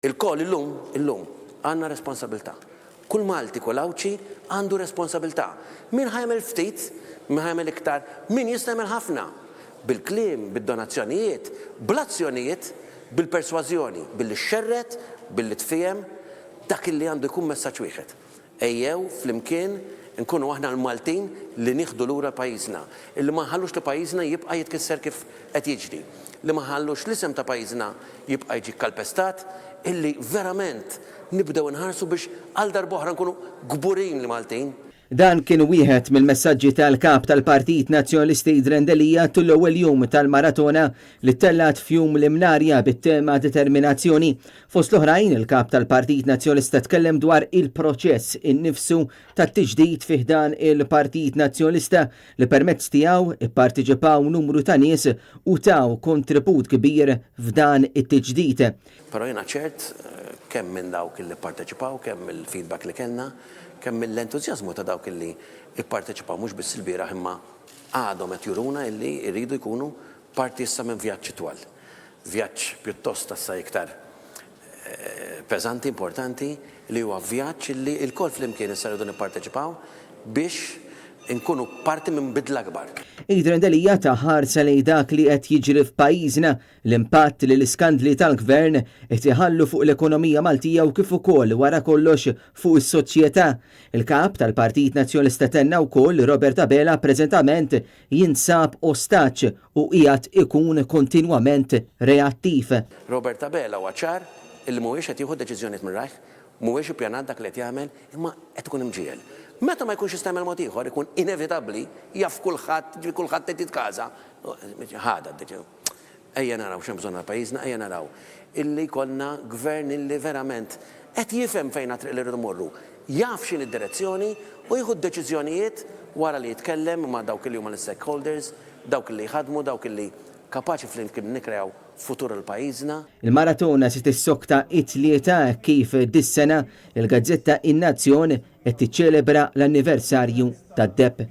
Il-koll illum għandna responsabilità. Kull Malti, kull Awċi għandu responsabilità. Min ħajmel ftit, min ħajmel iktar, min jista' jagħmel ħafna. Bil-kliem, bid-donazzjonijiet, bl-azzjonijiet, bil-persważjoni, billi xerret, billi tfihem, dak li għandu jkun messaġġ wieħed. Ejjew flimkien nkunu aħna l-Maltin li nieħdu lura pajjiżna, illi ma nħallux li pajjiżna jibqa' jitkisser kif qed jiġri, li ma nħallux l-isem ta' pajjiżna jibqa' jiġi kalpestat, illi verament nibdew nħarsu biex għal darb'oħra nkunu gburin li Maltin. Dan kien wieħed mill-messaġġi tal-kap tal-Partit Nazzjonalisti Drendelija tul-ewwel jum tal-maratona li tellat f'jum l-imnarja bit-tema determinazzjoni. Fost l-oħrajn il-kap tal-Partit Nazzjonalista tkellem dwar il-proċess innifsu tat-tiġdid fih dan il-Partit Nazzjonalista li permezz tiegħu ipparteċipaw numru ta' nies u taw kontribut kbir f'dan it-tiġdid. Però jiena ċert kemm minn dawk li pparteċipaw, kemm il-feedback li kellna, kemm mill-entużjażmu ta' dawk illi jipparteċipaw mhux biss il-bieraħ imma għadhom qed juruna illi jridu jkunu parti issa minn vjaġġ twal. Vjaġġ pjuttost issa iktar peżanti, importanti, li huwa vjaġġ illi l-kol flimkien issa rridu nipparteċipaw biex inkunu parti minn bidla kbar. Drendelija ta' ħarsa lejn dak li qed jiġri f'pajjiżna, l-impatt li l-iskandli tal-gvern qed iħallu fuq l-ekonomija Maltija u kif ukoll wara kollox fuq is-soċjetà. Il-kap tal-Partit Nazzjonalista tenna wkoll Robert Abela preżentament jinsab ostaġġ u qiegħed ikun kontinwament reattiv. Robert Abela huwa ċar illi mhuwiex qed jieħu deċiżjonijiet mir-rajħ, mhuwiex ippjanat dak li qed jagħmel, imma qed ikun imġiel. Meta ma jkunx jistgħmel mod ieħor, ikun inevitabbli jaf kulħadd qed jitkaża. Ħada ejja naraw x'hemm bżonn pajjiżna, ejja naraw illi jkollna gvern illi verament qed jifhem fejn triq li rridu morru. Jaf x'in id-direzzjoni u jieħu deċiżjonijiet wara li jitkellem ma' dawk li huma l-stakeholders, dawk li jħadmu, dawk li kapaċi flimkien nikrew futur il-pajjiżna. Il-maratona se tissokta it-tlieta kif dis-sena il-Gazzetta In-Nazzjon qed tiċċelebra l-anniversarju tad-Depp.